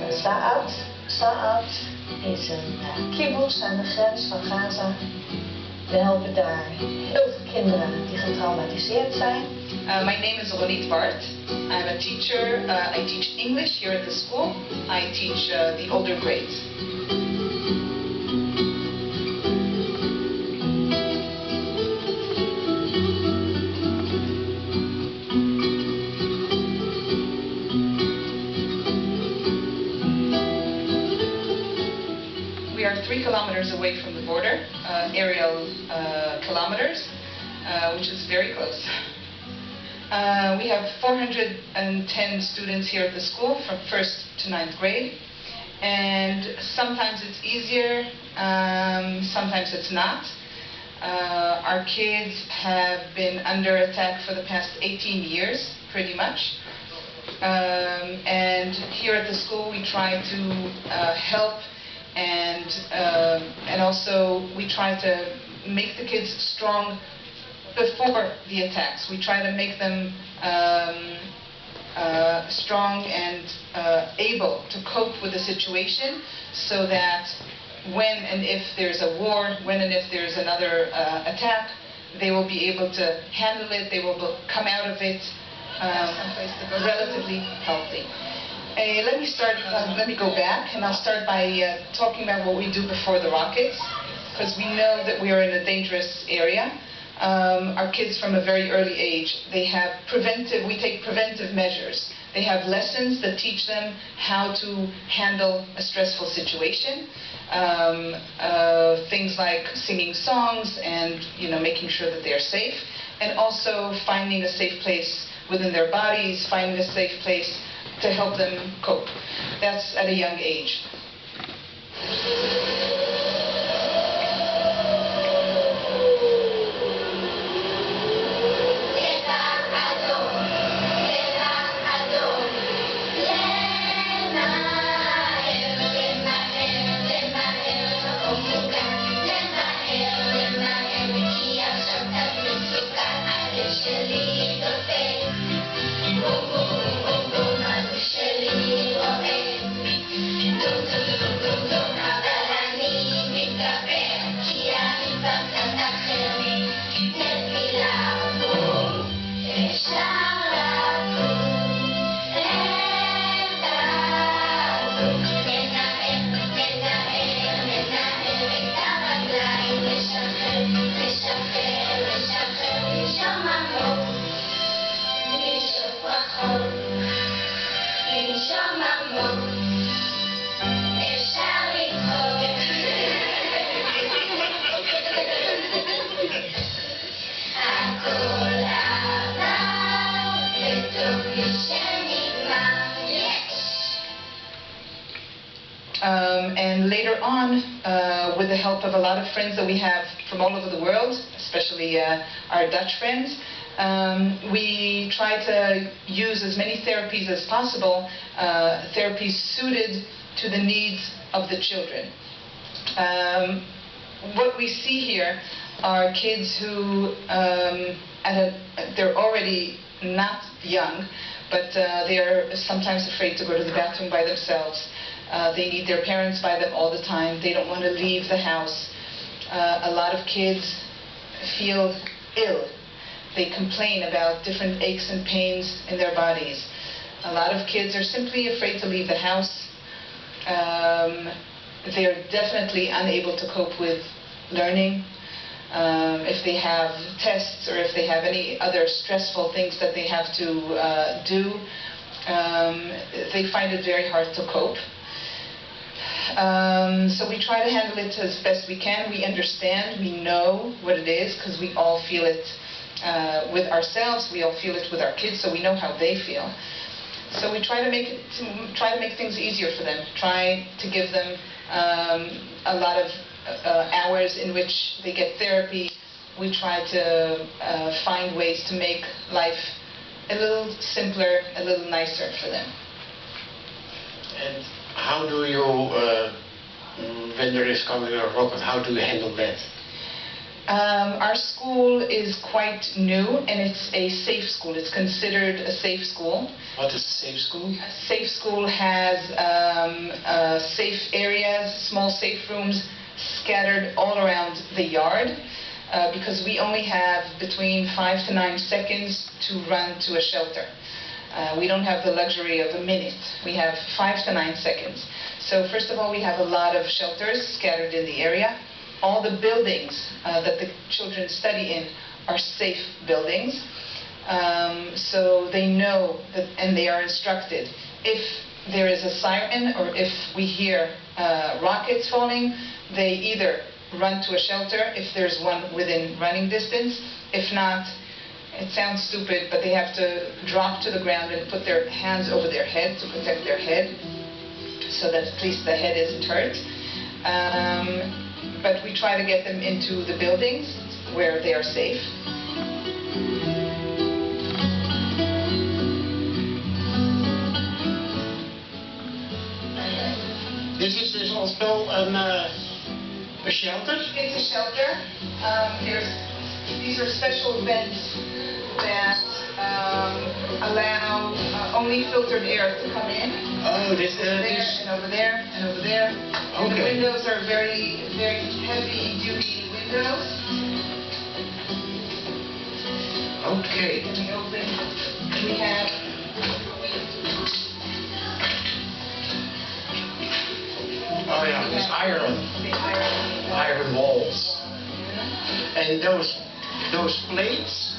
aan Sa'at is een kibbutz aan de grens van Gaza. We helpen daar heel veel kinderen die getraumatiseerd zijn. My name is Ronit Bart. I'm a teacher. I teach English here at the school. I teach the older grades. We are 3 kilometers away from the border, aerial kilometers, which is very close. We have 410 students here at the school from 1st to 9th grade, and sometimes it's easier, sometimes it's not. Our kids have been under attack for the past 18 years, pretty much. And here at the school we try to help, and also we try to make the kids strong before the attacks. We try to make them strong and able to cope with the situation, so that when and if there's a war, when and if there's another attack, they will be able to handle it, they will come out of it relatively healthy. Let me go back, and I'll start by talking about what we do before the rockets, because we know that we are in a dangerous area. Our kids from a very early age, we take preventive measures. They have lessons that teach them how to handle a stressful situation. Things like singing songs and making sure that they're safe, and also finding a safe place within their bodies, finding a safe place to help them cope. That's at a young age. And later on, with the help of a lot of friends that we have from all over the world, especially our Dutch friends, we try to use as many therapies as possible, therapies suited to the needs of the children. What we see here are kids who, they're already not young, but they're sometimes afraid to go to the bathroom by themselves. They need their parents by them all the time. They don't want to leave the house. A lot of kids feel ill. They complain about different aches and pains in their bodies. A lot of kids are simply afraid to leave the house. They're definitely unable to cope with learning. If they have tests, or if they have any other stressful things that they have to do, they find it very hard to cope. So we try to handle it as best we can. We understand, we know what it is, because we all feel it with ourselves. We all feel it with our kids, so we know how they feel. So we try to make things easier for them. Try to give them a lot of hours in which they get therapy. We try to find ways to make life a little simpler, a little nicer for them. And how do you, when there is coming a rocket, how do you handle that? Our school is quite new, and it's a safe school. It's considered a safe school. What is a safe school? A safe school has safe areas, small safe rooms scattered all around the yard, because we only have between 5 to 9 seconds to run to a shelter. We don't have the luxury of a minute. We have 5 to 9 seconds. So first of all, we have a lot of shelters scattered in the area. All the buildings that the children study in are safe buildings. So they know that, and they are instructed, if there is a siren or if we hear rockets falling, they either run to a shelter if there's one within running distance. If not, it sounds stupid, but they have to drop to the ground and put their hands over their head to protect their head, so that at least the head isn't hurt. But we try to get them into the buildings where they are safe. This is dus also a shelter? It's a shelter. These are special vents that allow only filtered air to come in. Oh, this and over there and over there. And the Okay. windows are very, very heavy-duty windows. Okay. And we open. And we have. Oh yeah, this iron The iron walls. And those plates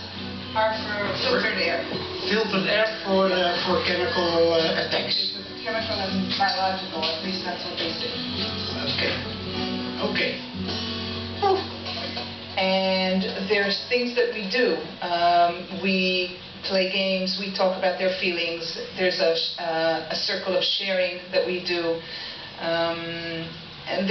are for filtered air. filtered air for chemical attacks. Chemical and biological, at least that's what they say. Okay. Okay. And there's things that we do. We play games, we talk about their feelings. There's a circle of sharing that we do. And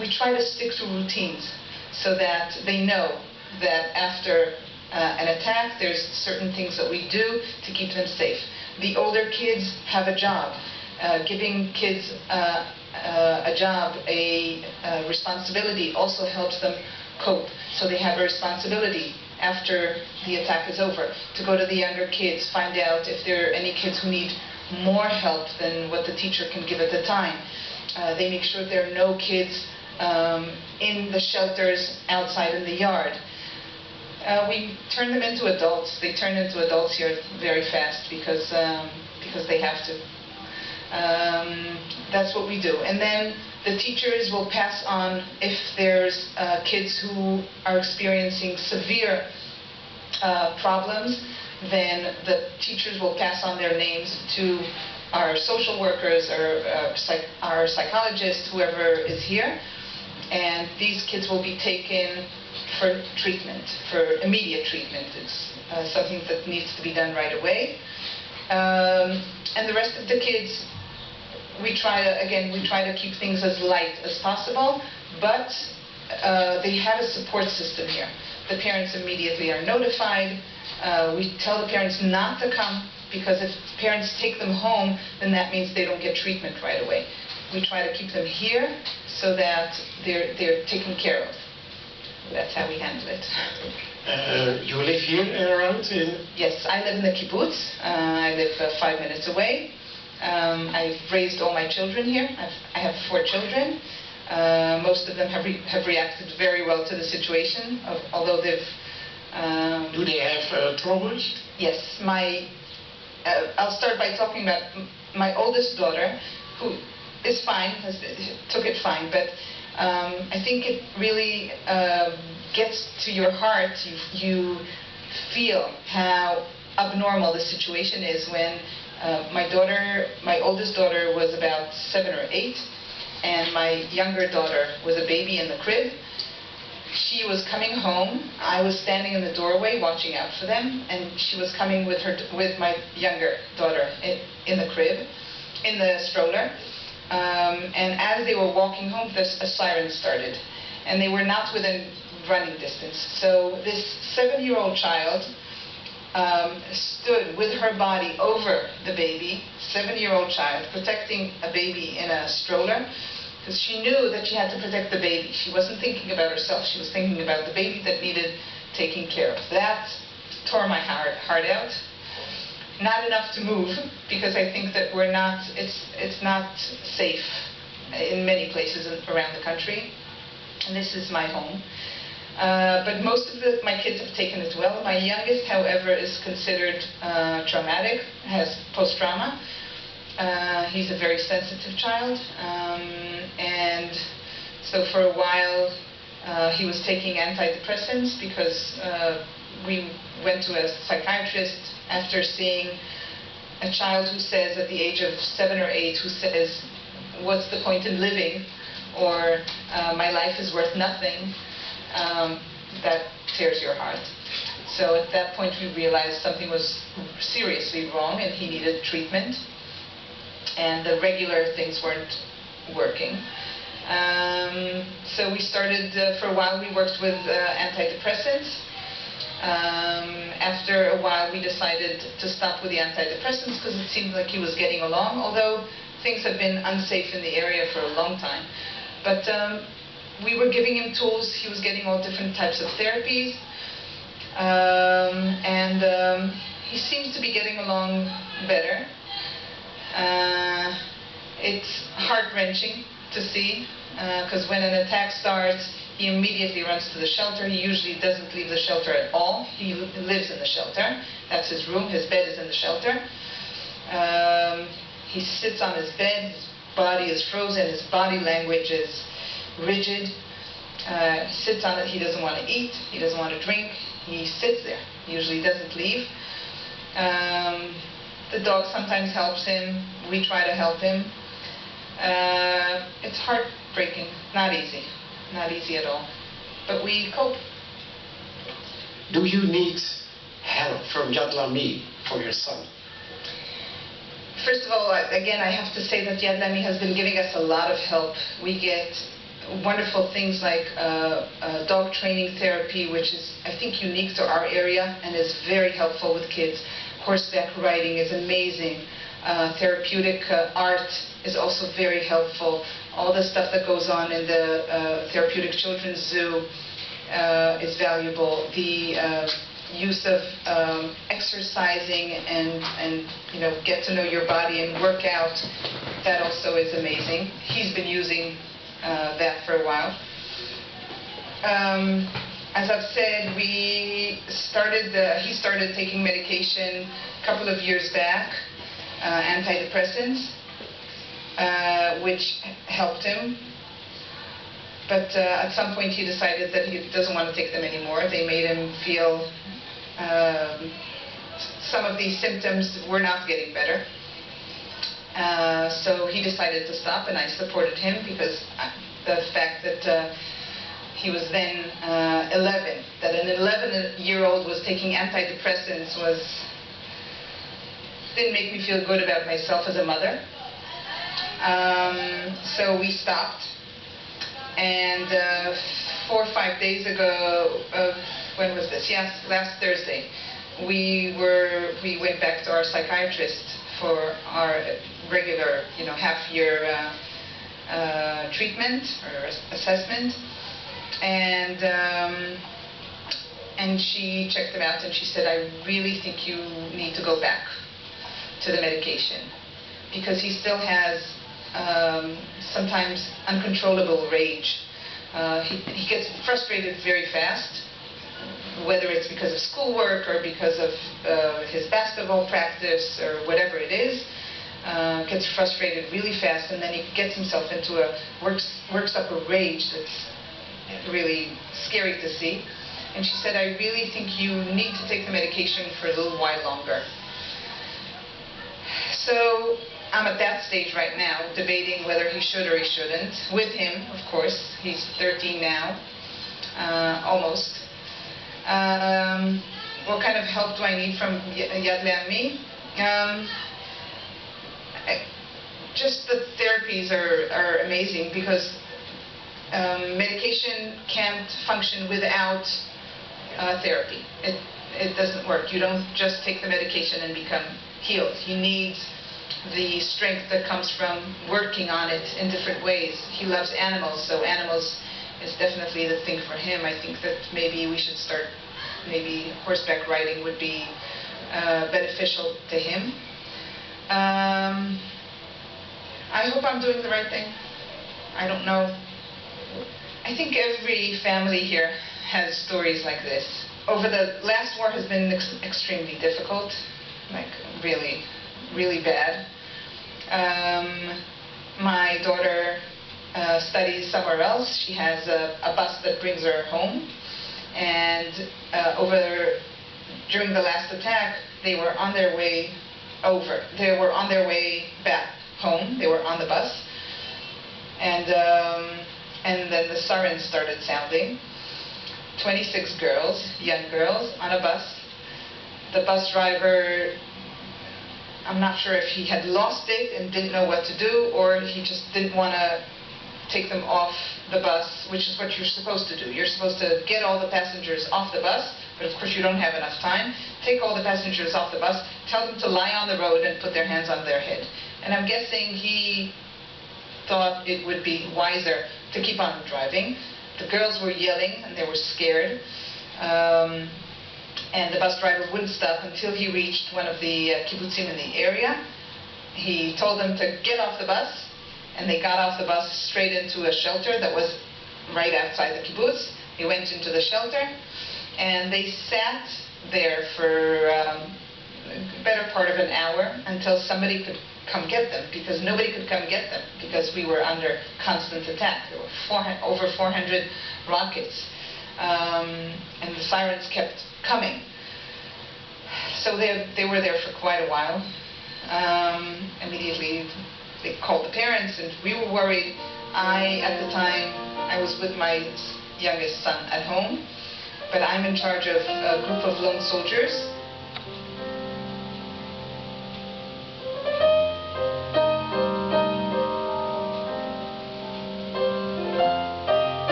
we try to stick to routines so that they know that after an attack, there's certain things that we do to keep them safe. The older kids have a job. Giving kids a job, a responsibility also helps them cope. So they have a responsibility after the attack is over to go to the younger kids, find out if there are any kids who need more help than what the teacher can give at the time. They make sure there are no kids in the shelters outside in the yard. We turn them into adults. They turn into adults here very fast because they have to. That's what we do. And then the teachers will pass on if there's kids who are experiencing severe problems, then the teachers will pass on their names to our social workers or our psychologists, whoever is here, and these kids will be taken for treatment, for immediate treatment. It's something that needs to be done right away. And the rest of the kids, we try to keep things as light as possible, but they have a support system here. The parents immediately are notified. We tell the parents not to come, because if parents take them home, then that means they don't get treatment right away. We try to keep them here so that they're taken care of. That's how we handle it. You live here around? Yes, I live in the kibbutz. I live 5 minutes away. I've raised all my children here. I have 4 children. Most of them have reacted very well to the situation, although they've... Do they have traumas? Yes. I'll start by talking about my oldest daughter, who is fine, took it fine, but I think it really gets to your heart. You feel how abnormal the situation is when my oldest daughter was about 7 or 8, and my younger daughter was a baby in the crib. She was coming home. I was standing in the doorway watching out for them, and she was coming with my younger daughter in the crib, in the stroller. And as they were walking home, a siren started, and they were not within running distance. So this 7-year-old child stood with her body over the baby, 7-year-old child, protecting a baby in a stroller. because she knew that she had to protect the baby. She wasn't thinking about herself. She was thinking about the baby that needed taking care of. That tore my heart out. Not enough to move, because I think that it's not safe in many places around the country. And this is my home. But most of my kids have taken it well. My youngest, however, is considered traumatic, has post-trauma. He's a very sensitive child. And so for a while, he was taking antidepressants because we went to a psychiatrist after seeing a child who says at the age of 7 or 8, who says, "What's the point in living?" or "My life is worth nothing." That tears your heart. So at that point we realized something was seriously wrong and he needed treatment. And the regular things weren't working. So we started, for a while we worked with antidepressants. After a while we decided to stop with the antidepressants because it seemed like he was getting along, although things have been unsafe in the area for a long time. But we were giving him tools. He was getting all different types of therapies. And he seems to be getting along better. It's heart-wrenching to see, because when an attack starts, he immediately runs to the shelter. He usually doesn't leave the shelter at all. He lives in the shelter. That's his room. His bed is in the shelter. He sits on his bed. His body is frozen. His body language is rigid. He sits on it. He doesn't want to eat. He doesn't want to drink. He sits there. He usually doesn't leave. The dog sometimes helps him. We try to help him. It's heartbreaking. Not easy. Not easy at all. But we cope. Do you need help from Yad Lami for your son? First of all, again, I have to say that Yad Lami has been giving us a lot of help. We get wonderful things like dog training therapy, which is, I think, unique to our area and is very helpful with kids. Horseback riding is amazing. Therapeutic art is also very helpful. All the stuff that goes on in the therapeutic children's zoo is valuable. The use of exercising and get to know your body and work out, that also is amazing. He's been using that for a while. As I've said, he started taking medication a couple of years back, antidepressants, which helped him. But at some point he decided that he doesn't want to take them anymore. They made him feel some of these symptoms were not getting better. So he decided to stop, and I supported him because the fact that he was then 11, that an 11-year-old was taking antidepressants didn't make me feel good about myself as a mother. So we stopped. And 4 or 5 days ago, when was this? Yes, last Thursday, we went back to our psychiatrist for our regular, half-year treatment or assessment, and she checked him out and she said, "I really think you need to go back to the medication," because he still has sometimes uncontrollable rage. He gets frustrated very fast, whether it's because of schoolwork or because of his basketball practice or whatever it is. Gets frustrated really fast, and then he gets himself into works up a rage that's really scary to see. And she said, "I really think you need to take the medication for a little while longer." So I'm at that stage right now, debating whether he should or he shouldn't. With him, of course. He's 13 now, almost. What kind of help do I need from Yad Lami? Just the therapies are amazing, because medication can't function without therapy. It doesn't work. You don't just take the medication and become healed. He needs the strength that comes from working on it in different ways. He loves animals, so animals is definitely the thing for him. I think that maybe we should start, maybe horseback riding would be beneficial to him. I hope I'm doing the right thing. I don't know. I think every family here has stories like this. Over the last war has been extremely difficult, like really, really bad. My daughter studies somewhere else. She has a bus that brings her home, and during the last attack, they were on their way over. They were on their way back home. They were on the bus, and then the sirens started sounding. 26 girls, young girls, on a bus. The bus driver, I'm not sure if he had lost it and didn't know what to do, or he just didn't want to take them off the bus, which is what you're supposed to do. You're supposed to get all the passengers off the bus, but of course you don't have enough time. Take all the passengers off the bus, tell them to lie on the road and put their hands on their head. And I'm guessing he thought it would be wiser to keep on driving. The girls were yelling and they were scared. And the bus driver wouldn't stop until he reached one of the kibbutzim in the area. He told them to get off the bus, and they got off the bus straight into a shelter that was right outside the kibbutz. They went into the shelter, and they sat there for a better part of an hour until somebody could come get them, because nobody could come get them, because we were under constant attack. There were over 400 rockets, and the sirens kept coming. So they were there for quite a while. Immediately they called the parents, and we were worried. At the time, I was with my youngest son at home, but I'm in charge of a group of lone soldiers.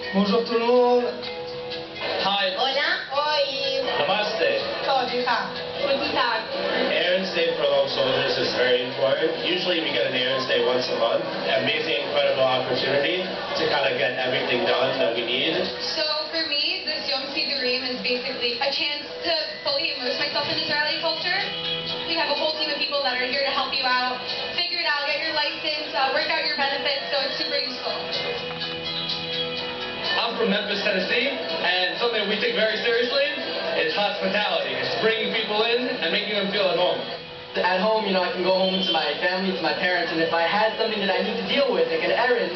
Bonjour tout le monde. Hi. Hola. Oi. Namaste. Guten Tag. Errands day for lone soldiers is very important. Usually we get an errands day once a month. Amazing, incredible opportunity to kind of get everything done that we need. So for me, this Yom Sidurim is basically a chance to fully immerse myself in Israeli culture. We have a whole team of people that are here to help you out, figure it out, get your license, work out your benefits, so it's super useful. I'm from Memphis, Tennessee, and something we take very seriously is hospitality. It's bringing people in and making them feel at home. At home, I can go home to my family, to my parents, and if I had something that I need to deal with, like an errand,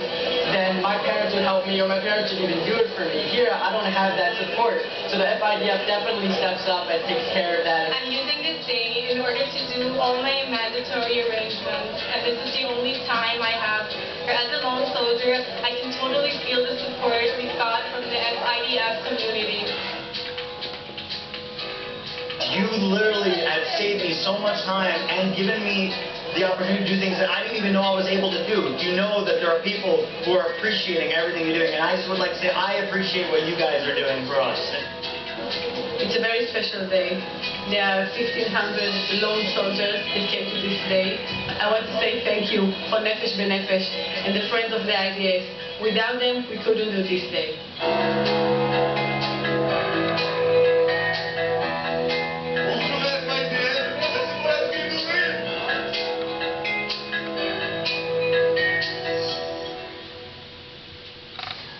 then my parents would help me, or my parents would even do it for me. Here, I don't have that support, so the FIDF definitely steps up and takes care of that. I'm using this day in order to do all my mandatory arrangements, and this is the only time I have. As a lone soldier, I can totally feel the support we've got from the FIDF community. You literally have saved me so much time and given me the opportunity to do things that I didn't even know I was able to do. You know that there are people who are appreciating everything you're doing, and I just would like to say I appreciate what you guys are doing for us. It's a very special day. There are 1,500 lone soldiers that came to this day. I want to say thank you for Nefesh B'Nefesh and the friends of the IDF. Without them, we couldn't do this day.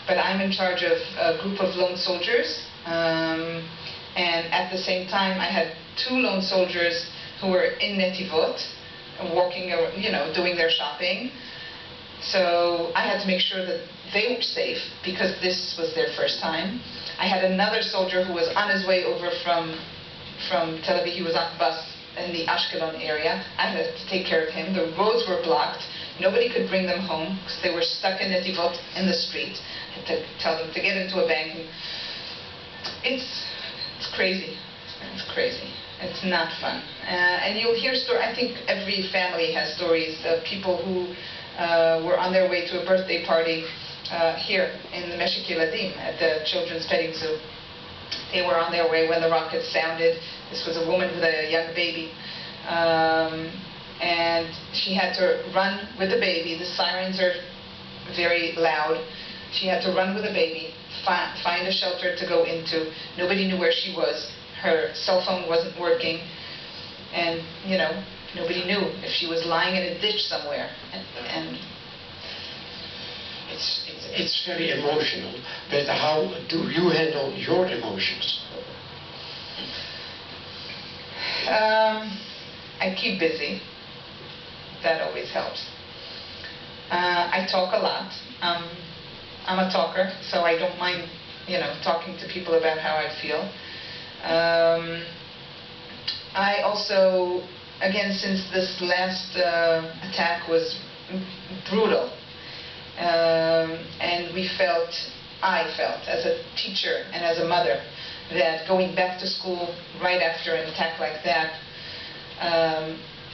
But I'm in charge of a group of lone soldiers, and at the same time I had 2 lone soldiers who were in Netivot, walking, doing their shopping. So I had to make sure that they were safe, because this was their first time. I had another soldier who was on his way over from Tel Aviv. He was on a bus in the Ashkelon area. I had to take care of him. The roads were blocked. Nobody could bring them home because they were stuck in Netivot in the street. I had to tell them to get into a bank and It's crazy. It's crazy. It's not fun. And you'll hear stories. I think every family has stories of people who were on their way to a birthday party here in the Meshek Yeladim at the Children's Petting Zoo. They were on their way when the rocket sounded. This was a woman with a young baby. And she had to run with the baby. The sirens are very loud. She had to run with the baby, find a shelter to go into. Nobody knew where she was. Her cell phone wasn't working. And, you know, nobody knew if she was lying in a ditch somewhere. And it's very emotional. But how do you handle your emotions? I keep busy. That always helps. I talk a lot. I'm a talker, so I don't mind, you know, talking to people about how I feel. I also, again, since this last attack was brutal, and I felt, as a teacher and as a mother, that going back to school right after an attack like that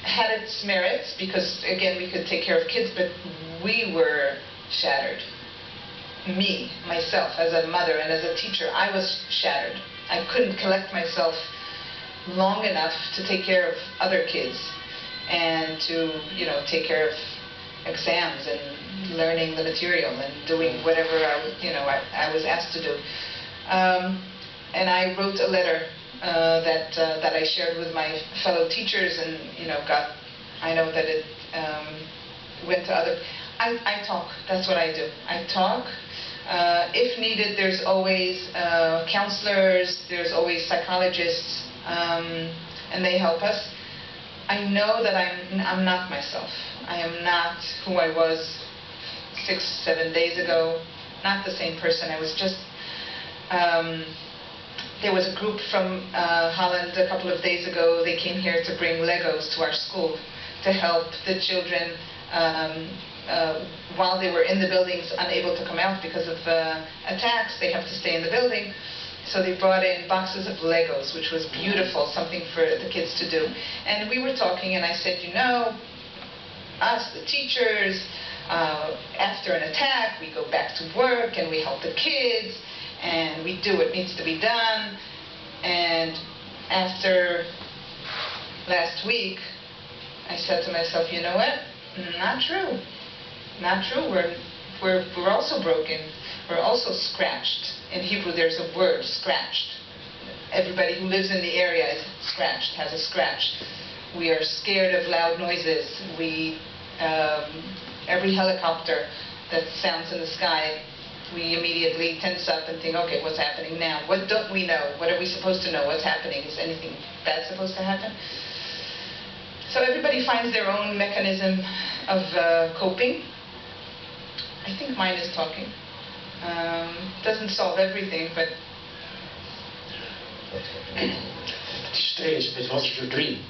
had its merits, because, again, we could take care of kids, but we were shattered. Me, myself, as a mother and as a teacher, I was shattered. I couldn't collect myself long enough to take care of other kids and to, you know, take care of exams and learning the material and doing whatever I was asked to do. And I wrote a letter that I shared with my fellow teachers, and, you know, I know that it went to other. I talk. That's what I do. I talk. If needed, there's always counselors, there's always psychologists, and they help us. I know that I'm not myself. I am not who I was 6-7 days ago, not the same person. I was just, there was a group from Holland a couple of days ago. They came here to bring Legos to our school to help the children while they were in the buildings, unable to come out because of attacks. They have to stay in the building. So they brought in boxes of Legos, which was beautiful, something for the kids to do. And we were talking, and I said, you know, us, the teachers, after an attack, we go back to work, and we help the kids, and we do what needs to be done. And after last week, I said to myself, you know what? Not true. Not true. We're also broken. We're also scratched. In Hebrew, there's a word, scratched. Everybody who lives in the area is scratched, has a scratch. We are scared of loud noises. Every helicopter that sounds in the sky, we immediately tense up and think, okay, what's happening now? What don't we know? What are we supposed to know? What's happening? Is anything bad supposed to happen? So everybody finds their own mechanism of coping. I think mine is talking. Doesn't solve everything, but... It's strange, but what's your dream?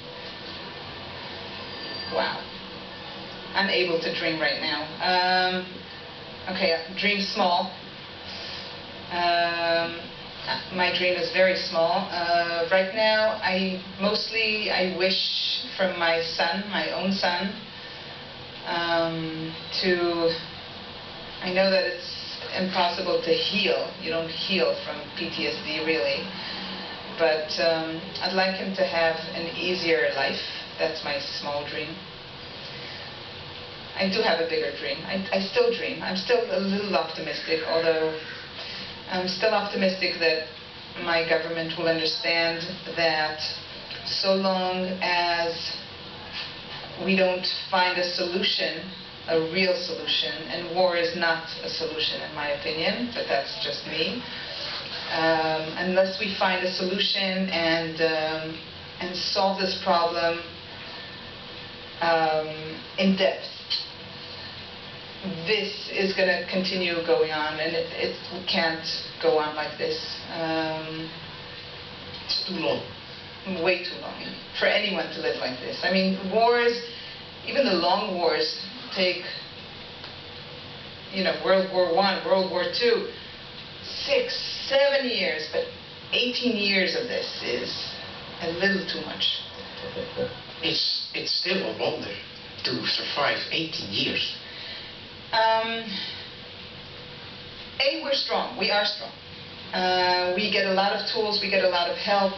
Wow. I'm able to dream right now. Okay, dream small. My dream is very small. Right now, I wish from my son, my own son, I know that it's impossible to heal. You don't heal from PTSD, really. But I'd like him to have an easier life. That's my small dream. I do have a bigger dream. I still dream. I'm still a little optimistic, although I'm still optimistic that my government will understand that so long as we don't find a solution, a real solution, and war is not a solution in my opinion, but that's just me, unless we find a solution and solve this problem in depth, this is going to continue going on, and it can't go on like this. It's too long. Way too long for anyone to live like this. I mean, wars, even the long wars, take, you know, World War I, World War II, 6, 7 years, but 18 years of this is a little too much. It's still a wonder to survive 18 years. We're strong. We are strong. We get a lot of tools. We get a lot of help.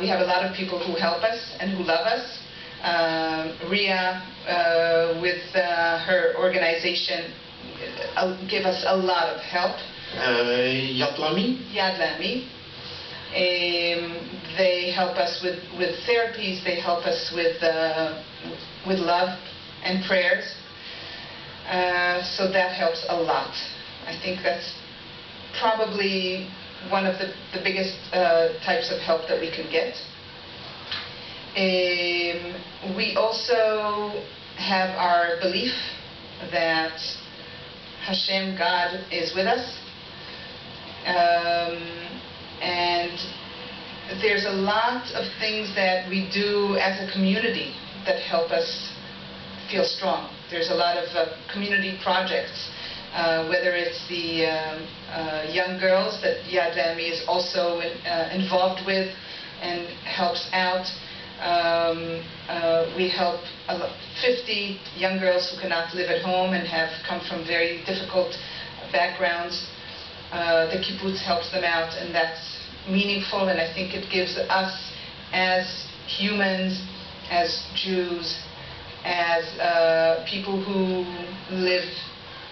We have a lot of people who help us and who love us. Ria, with her organization, give us a lot of help. Yad Lami? Yad Lami. They help us with therapies. They help us with love and prayers. So that helps a lot. I think that's probably one of the biggest types of help that we can get. We also have our belief that Hashem, God, is with us. And there's a lot of things that we do as a community that help us feel strong. There's a lot of community projects, whether it's the young girls that Yad Lami is also involved with and helps out. We help 50 young girls who cannot live at home and have come from very difficult backgrounds. The kibbutz helps them out, and that's meaningful, and I think it gives us as humans, as Jews, as people who live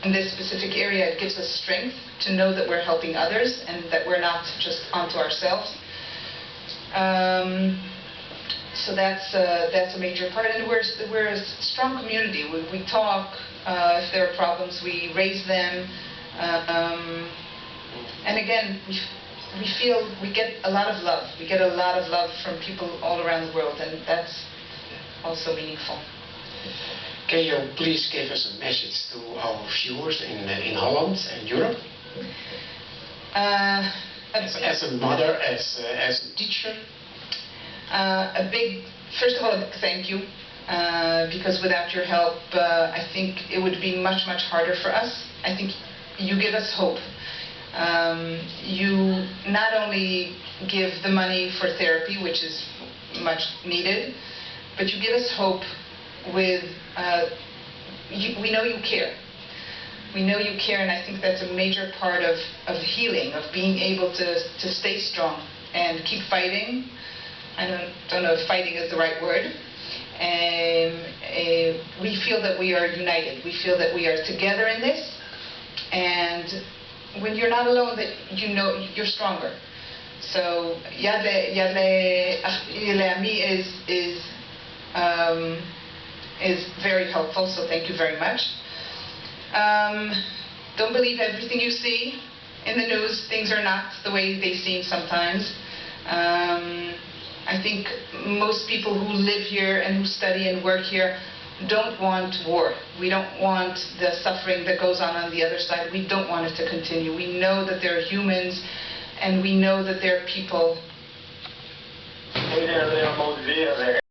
in this specific area, it gives us strength to know that we're helping others and that we're not just onto ourselves. So that's a major part, and we're a strong community. We talk. If there are problems, we raise them. And again, we feel we get a lot of love. We get a lot of love from people all around the world, and that's also meaningful. Can you please give us a message to our viewers in Holland and Europe? As a mother, as a teacher? First of all, thank you, because without your help, I think it would be much, much harder for us. I think you give us hope. You not only give the money for therapy, which is much needed, but you give us hope with, we know you care. We know you care, and I think that's a major part of healing, of being able to stay strong and keep fighting. I don't know if fighting is the right word. We feel that we are united. We feel that we are together in this, and when you're not alone, that you know you're stronger. So Yad Lami is very helpful. So thank you very much. Don't believe everything you see in the news. Things are not the way they seem sometimes. I think most people who live here and who study and work here don't want war. We don't want the suffering that goes on the other side. We don't want it to continue. We know that they're humans, and we know that they're people.